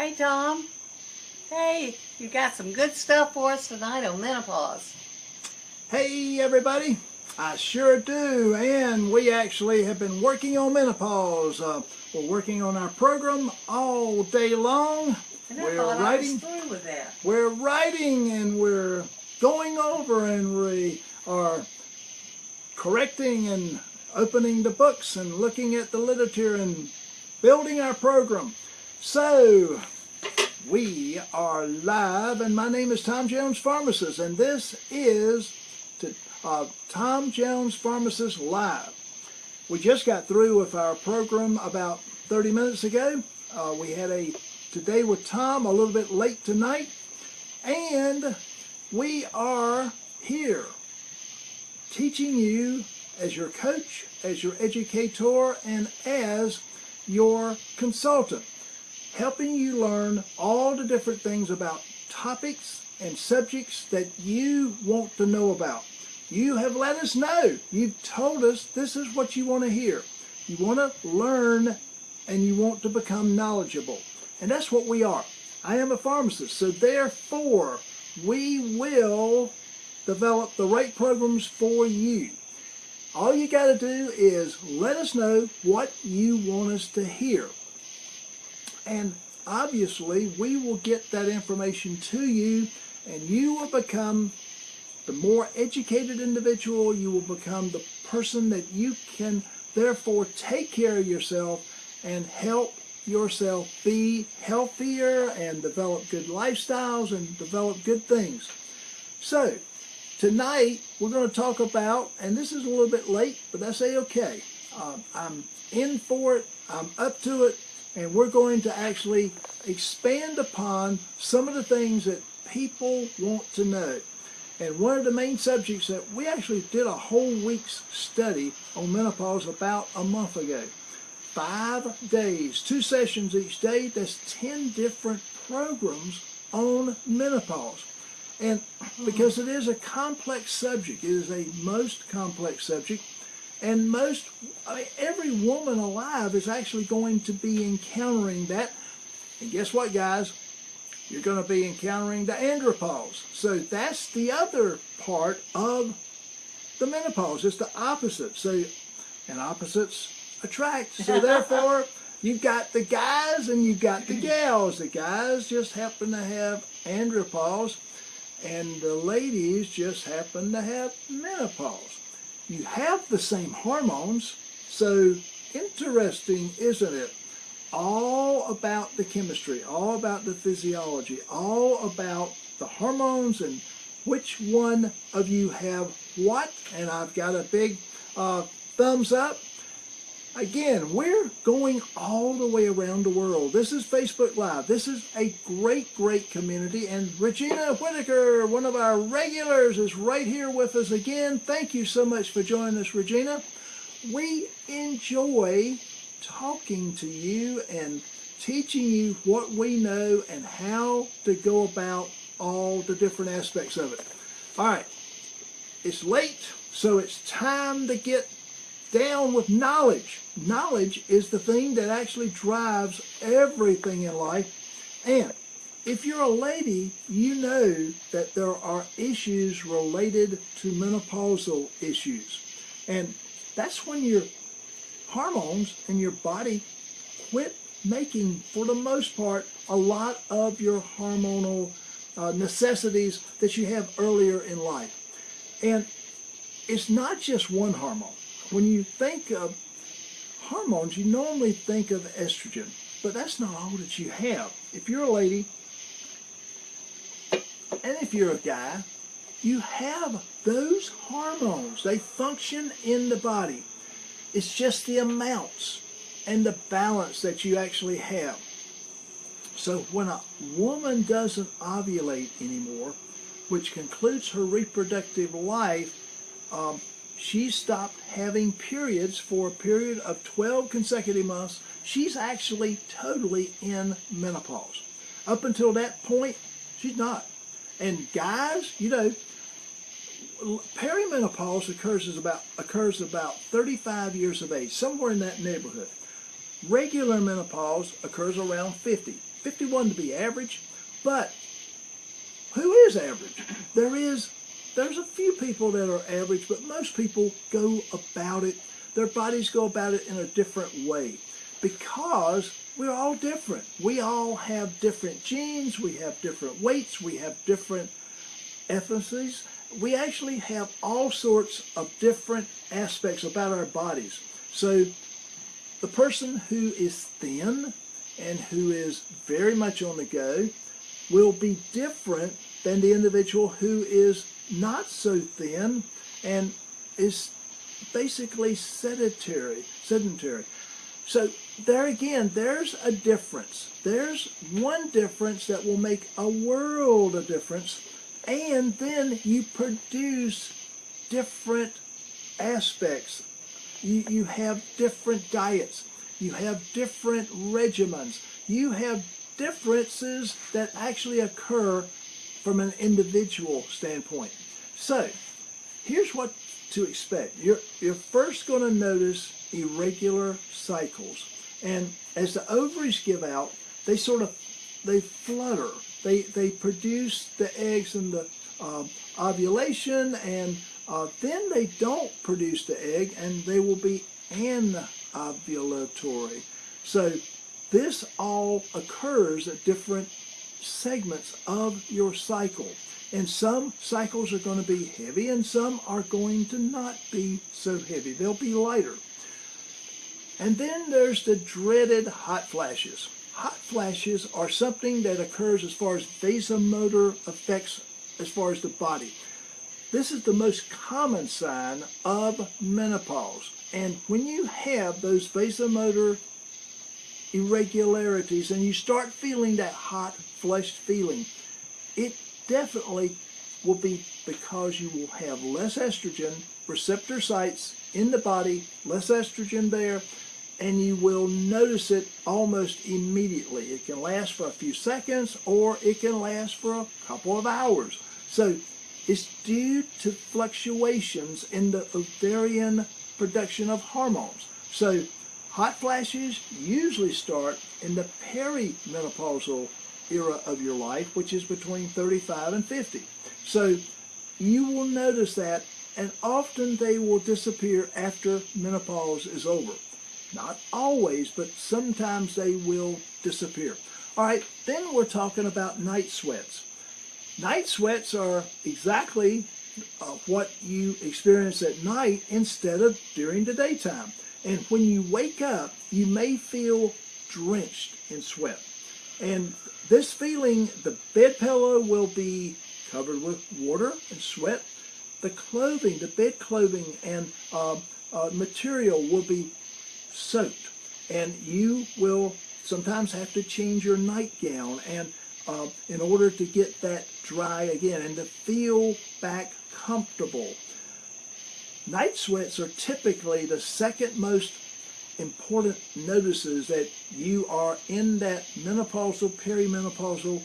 Hey, Tom. Hey, you got some good stuff for us tonight on menopause. Hey everybody, I sure do, and we actually have been working on menopause. We're working on our program all day long. And I We're thought I was writing, through with that. we're writing, and we're going over, and we are correcting and opening the books and looking at the literature and building our program. So, we are live, and my name is Tom Jones, Pharmacist, and this is Tom Jones Pharmacist Live. We just got through with our program about 30 minutes ago. We had a Today with Tom, a little bit late tonight, and we are here teaching you as your coach, as your educator, and as your consultant, helping you learn all the different things about topics and subjects that you want to know about. You have let us know. You've told us this is what you want to hear. You want to learn and you want to become knowledgeable. And that's what we are. I am a pharmacist, so therefore we will develop the right programs for you. All you got to do is let us know what you want us to hear. And obviously we will get that information to you, and you will become the more educated individual. You will become the person that you can therefore take care of yourself and help yourself be healthier and develop good lifestyles and develop good things. So tonight we're going to talk about, and this is a little bit late, but that's okay. I'm in for it. I'm up to it. And we're going to actually expand upon some of the things that people want to know. And one of the main subjects that we actually did a whole week's study on menopause about a month ago. 5 days, 2 sessions each day. That's 10 different programs on menopause. And because it is a complex subject, it is a most complex subject. And every woman alive is actually going to be encountering that. And guess what, guys? You're going to be encountering the andropause. So that's the other part of the menopause. It's the opposite. So, and opposites attract. So therefore, you've got the guys and you've got the gals. The guys just happen to have andropause, and the ladies just happen to have menopause. You have the same hormones, so interesting, isn't it? All about the chemistry, all about the physiology, all about the hormones and which one of you have what. And I've got a big thumbs up. Again, we're going all the way around the world. This is Facebook Live. This is a great, great community. And Regina Whitaker, one of our regulars, is right here with us again. Thank you so much for joining us, Regina. We enjoy talking to you and teaching you what we know and how to go about all the different aspects of it. All right, it's late, so it's time to get down with knowledge. Knowledge is the thing that actually drives everything in life. And if you're a lady, you know that there are issues related to menopausal issues. And that's when your hormones in your body quit making, for the most part, a lot of your hormonal necessities that you have earlier in life. And it's not just one hormone. When you think of hormones, you normally think of estrogen, but that's not all that you have. If you're a lady, and if you're a guy, you have those hormones. They function in the body. It's just the amounts and the balance that you actually have. So when a woman doesn't ovulate anymore, which concludes her reproductive life, she stopped having periods for a period of 12 consecutive months. She's actually totally in menopause. Up until that point, she's not. And guys, you know, perimenopause occurs about 35 years of age, somewhere in that neighborhood. Regular menopause occurs around 50. 51 to be average, but who is average? There's a few people that are average, but most people go about it, their bodies go about it in a different way because we're all different. We all have different genes, we have different weights, we have different ethnicities. We actually have all sorts of different aspects about our bodies. So the person who is thin and who is very much on the go will be different than the individual who is not so thin and is basically sedentary. So there again, there's a difference. There's one difference that will make a world of difference, and then you produce different aspects. You have different diets. You have different regimens. You have differences that actually occur from an individual standpoint. So here's what to expect. You're first going to notice irregular cycles. And as the ovaries give out, they flutter. They produce the eggs in the ovulation, and then they don't produce the egg, and they will be anovulatory. So this all occurs at different segments of your cycle. And some cycles are going to be heavy, and some are going to not be so heavy. They'll be lighter. And then there's the dreaded hot flashes. Hot flashes are something that occurs as far as vasomotor effects as far as the body. This is the most common sign of menopause. And when you have those vasomotor irregularities and you start feeling that hot, flushed feeling, it definitely will be because you will have less estrogen receptor sites in the body, less estrogen there, and you will notice it almost immediately. It can last for a few seconds, or it can last for a couple of hours. So it's due to fluctuations in the ovarian production of hormones. So hot flashes usually start in the perimenopausal era of your life, which is between 35 and 50. So you will notice that, and often they will disappear after menopause is over. Not always, but sometimes they will disappear. All right, then we're talking about night sweats. Night sweats are exactly what you experience at night instead of during the daytime. And when you wake up, you may feel drenched in sweat. And this feeling, the bed pillow will be covered with water and sweat. The clothing, the bed clothing and material will be soaked. And you will sometimes have to change your nightgown and in order to get that dry again and to feel back comfortable. Night sweats are typically the second most important notices that you are in that menopausal, perimenopausal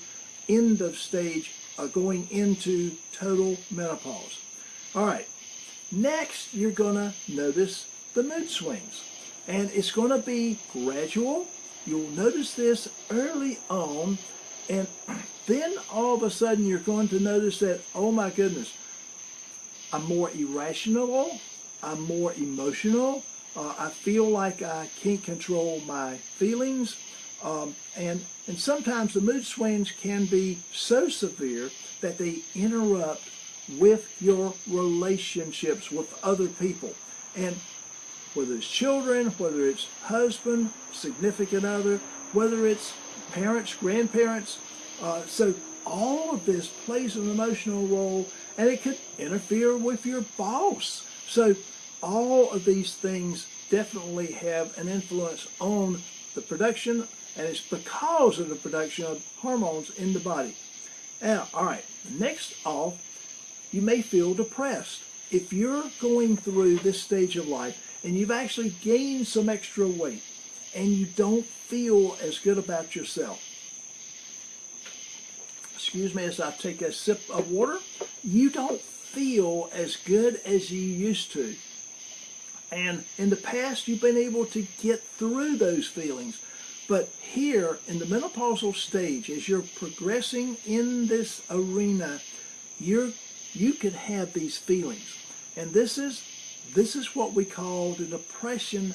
end of stage going into total menopause. All right, next you're going to notice the mood swings. And it's going to be gradual. You'll notice this early on, and then all of a sudden you're going to notice that, oh my goodness, I'm more irrational, I'm more emotional, I feel like I can't control my feelings, and sometimes the mood swings can be so severe that they interrupt with your relationships with other people. And whether it's children, whether it's husband, significant other, whether it's parents, grandparents. So all of this plays an emotional role, and it could interfere with your boss. So all of these things definitely have an influence on the production, and it's because of the production of hormones in the body. Now, all right, next off, you may feel depressed. If you're going through this stage of life, and you've actually gained some extra weight, and you don't feel as good about yourself. Excuse me as I take a sip of water. You don't feel as good as you used to. And in the past, you've been able to get through those feelings. But here in the menopausal stage, as you're progressing in this arena, you can have these feelings. And this is what we call the depression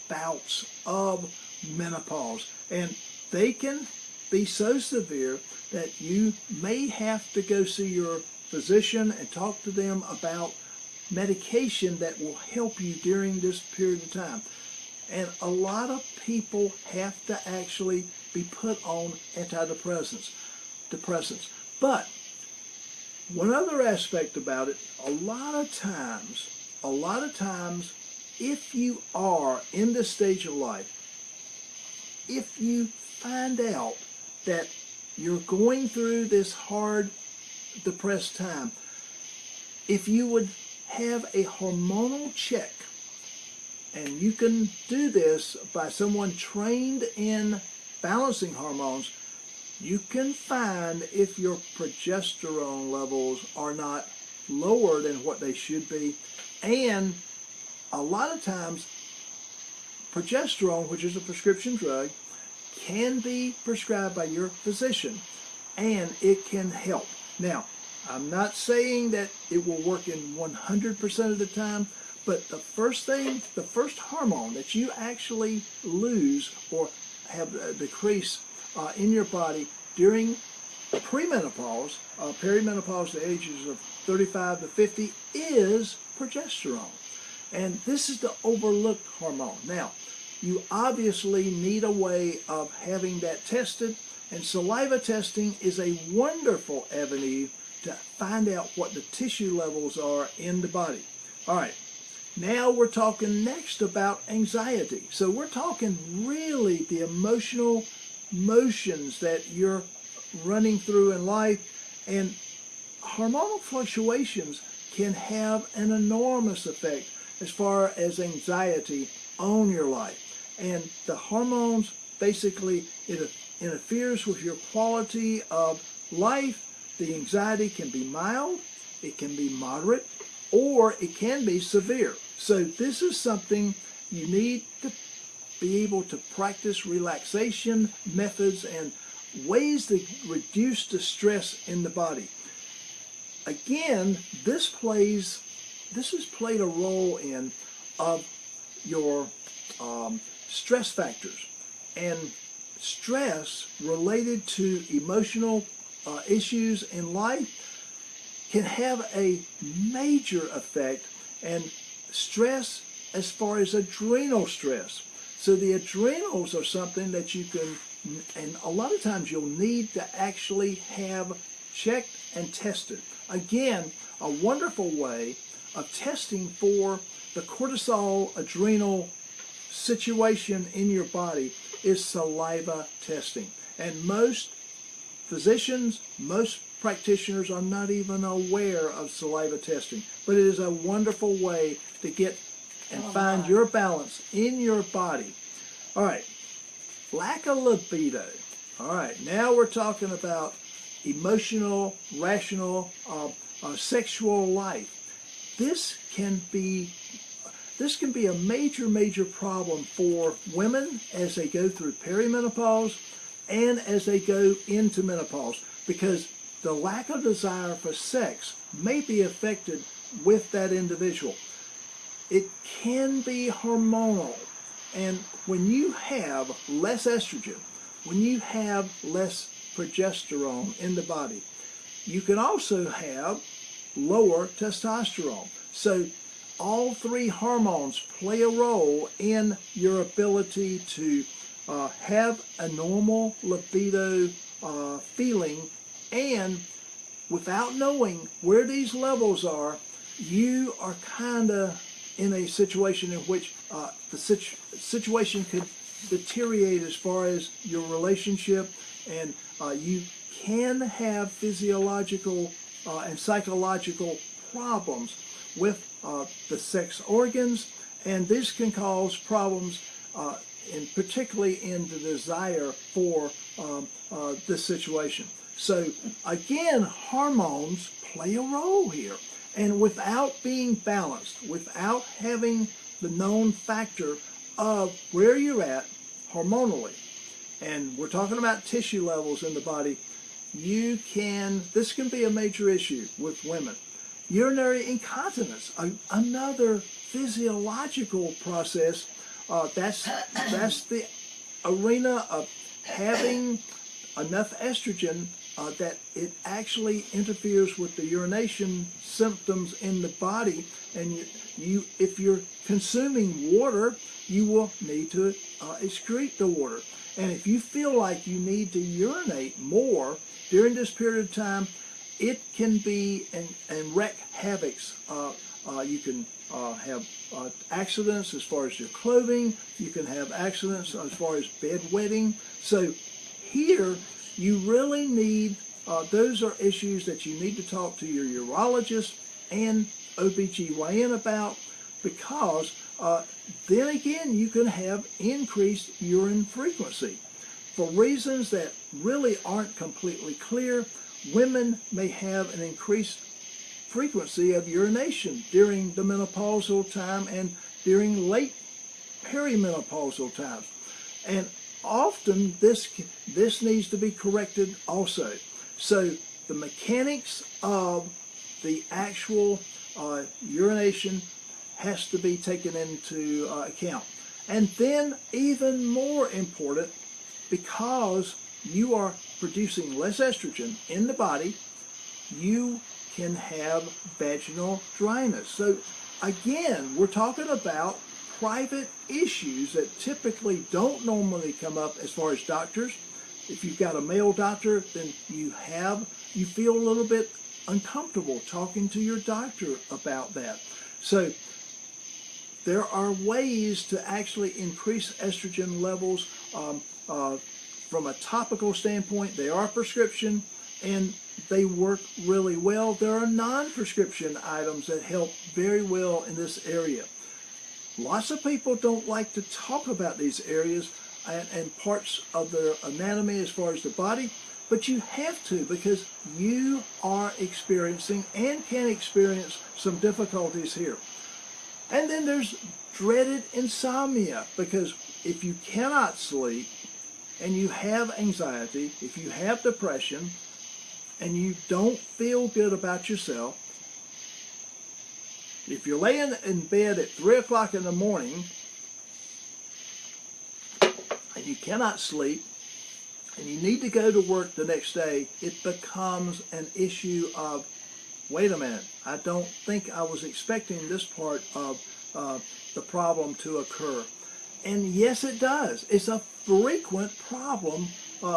bouts of menopause. And they can be so severe that you may have to go see your physician and talk to them about medication that will help you during this period of time. And a lot of people have to actually be put on antidepressants. But one other aspect about it, a lot of times, if you are in this stage of life, if you find out that you're going through this hard, depressed time, if you would have a hormonal check, and you can do this by someone trained in balancing hormones, you can find if your progesterone levels are not lower than what they should be. And a lot of times, progesterone, which is a prescription drug, can be prescribed by your physician, and it can help. Now, I'm not saying that it will work in 100% of the time, but the first hormone that you actually lose or have a decrease in your body during premenopause, perimenopause, the ages of 35 to 50, is progesterone. And this is the overlooked hormone. Now, you obviously need a way of having that tested, and saliva testing is a wonderful avenue to find out what the tissue levels are in the body. All right, now we're talking next about anxiety. So we're talking really the emotional motions that you're running through in life, and hormonal fluctuations can have an enormous effect as far as anxiety on your life. And the hormones basically, it interferes with your quality of life. The anxiety can be mild, it can be moderate, or it can be severe. So this is something you need to be able to practice relaxation methods and ways to reduce the stress in the body. Again, this has played a role in of your stress factors, and stress related to emotional issues in life can have a major effect, and stress as far as adrenal stress. So the adrenals are something that you can, and a lot of times you'll need to actually have checked and tested. Again, a wonderful way of testing for the cortisol adrenal situation in your body is saliva testing. And most physicians, most practitioners are not even aware of saliva testing, but it is a wonderful way to get and find your balance in your body. All right, lack of libido. All right, now we're talking about emotional, rational, sexual life. This can be a major problem for women as they go through perimenopause and as they go into menopause, because the lack of desire for sex may be affected with that individual. It can be hormonal, and when you have less estrogen, when you have less progesterone in the body, you can also have lower testosterone. So all three hormones play a role in your ability to have a normal libido feeling, and without knowing where these levels are, you are kind of in a situation in which the situation could deteriorate as far as your relationship, and you can have physiological and psychological problems with the sex organs, and this can cause problems particularly in the desire for this situation. So again, hormones play a role here, and without being balanced, without having the known factor of where you're at hormonally, and we're talking about tissue levels in the body, this can be a major issue with women. Urinary incontinence, another physiological process. That's the arena of having enough estrogen that it actually interferes with the urination symptoms in the body, and if you're consuming water, you will need to excrete the water. And if you feel like you need to urinate more during this period of time, it can be and wreak havocs. You can have accidents as far as your clothing. You can have accidents as far as bedwetting. So here, you really need, those are issues that you need to talk to your urologist and OBGYN about, because then again, you can have increased urine frequency. For reasons that really aren't completely clear, women may have an increased frequency of urination during the menopausal time and during late perimenopausal times. And often this needs to be corrected also. So the mechanics of the actual urination has to be taken into account. And then even more important, because you are producing less estrogen in the body, you can have vaginal dryness. So again, we're talking about private issues that typically don't normally come up as far as doctors. If you've got a male doctor, then you feel a little bit uncomfortable talking to your doctor about that. So there are ways to actually increase estrogen levels from a topical standpoint. They are prescription and they work really well. There are non-prescription items that help very well in this area. Lots of people don't like to talk about these areas and parts of their anatomy as far as the body, but you have to, because you are experiencing and can experience some difficulties here. And then there's dreaded insomnia, because if you cannot sleep and you have anxiety, if you have depression, and you don't feel good about yourself, if you're laying in bed at 3 o'clock in the morning and you cannot sleep and you need to go to work the next day, it becomes an issue of, wait a minute, I don't think I was expecting this part of the problem to occur. And yes, it does. It's a frequent problem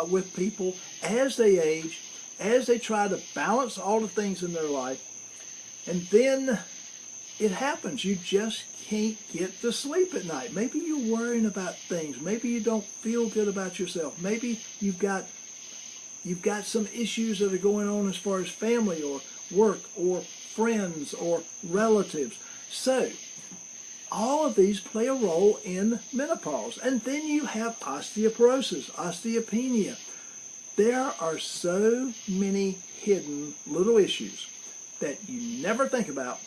with people as they age, as they try to balance all the things in their life, and then it happens. You just can't get to sleep at night. Maybe you're worrying about things. Maybe you don't feel good about yourself. Maybe you've got some issues that are going on as far as family or work or friends or relatives. So all of these play a role in menopause. And then you have osteoporosis, osteopenia. There are so many hidden little issues that you never think about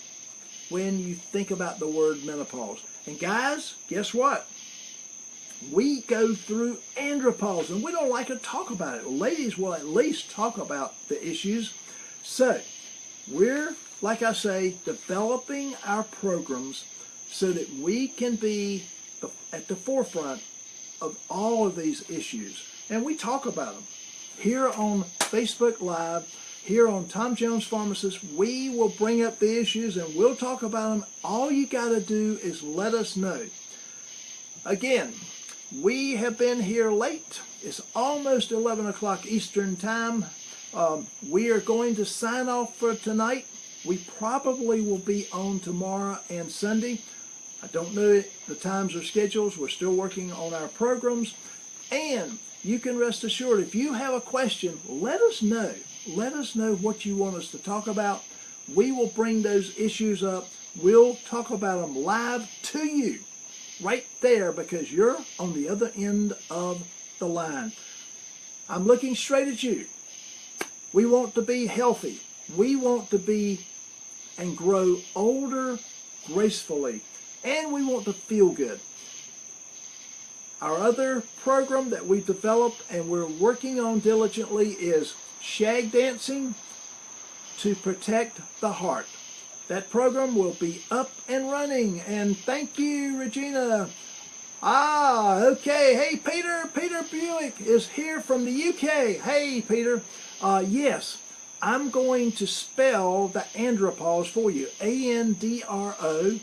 when you think about the word menopause. And guys, guess what? We go through andropause, and we don't like to talk about it. Ladies will at least talk about the issues. So we're, like I say, developing our programs so that we can be at the forefront of all of these issues. And we talk about them. Here on Facebook Live, here on Tom Jones Pharmacist, we will bring up the issues and we'll talk about them. All you got to do is let us know. Again, we have been here late. It's almost 11 o'clock Eastern Time. We are going to sign off for tonight. We probably will be on tomorrow and Sunday. I don't know the times or schedules. We're still working on our programs. And you can rest assured, if you have a question, let us know. Let us know what you want us to talk about. We will bring those issues up. We'll talk about them live to you right there, because you're on the other end of the line. I'm looking straight at you. We want to be healthy. We want to be and grow older gracefully. And we want to feel good. Our other program that we've developed and we're working on diligently is shag dancing to protect the heart. That program will be up and running. And thank you, Regina. Okay. Hey, Peter. Peter Buick is here from the UK. Hey, Peter. Yes, I'm going to spell the andropause for you. Andropause.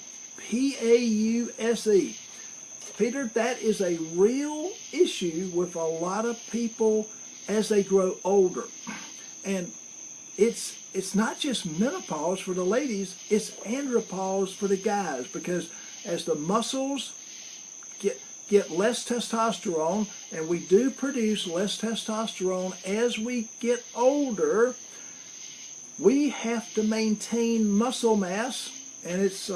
Peter, that is a real issue with a lot of people as they grow older. And it's not just menopause for the ladies, it's andropause for the guys, because as the muscles get less testosterone, and we do produce less testosterone as we get older, we have to maintain muscle mass, and it's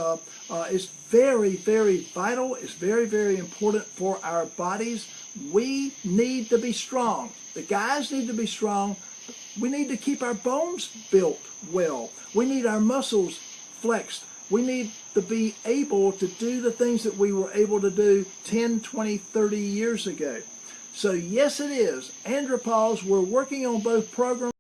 very, very vital. It's very, very important for our bodies. We need to be strong. The guys need to be strong. We need to keep our bones built well. We need our muscles flexed. We need to be able to do the things that we were able to do 10, 20, 30 years ago. So yes, it is. Andropause, we're working on both programs.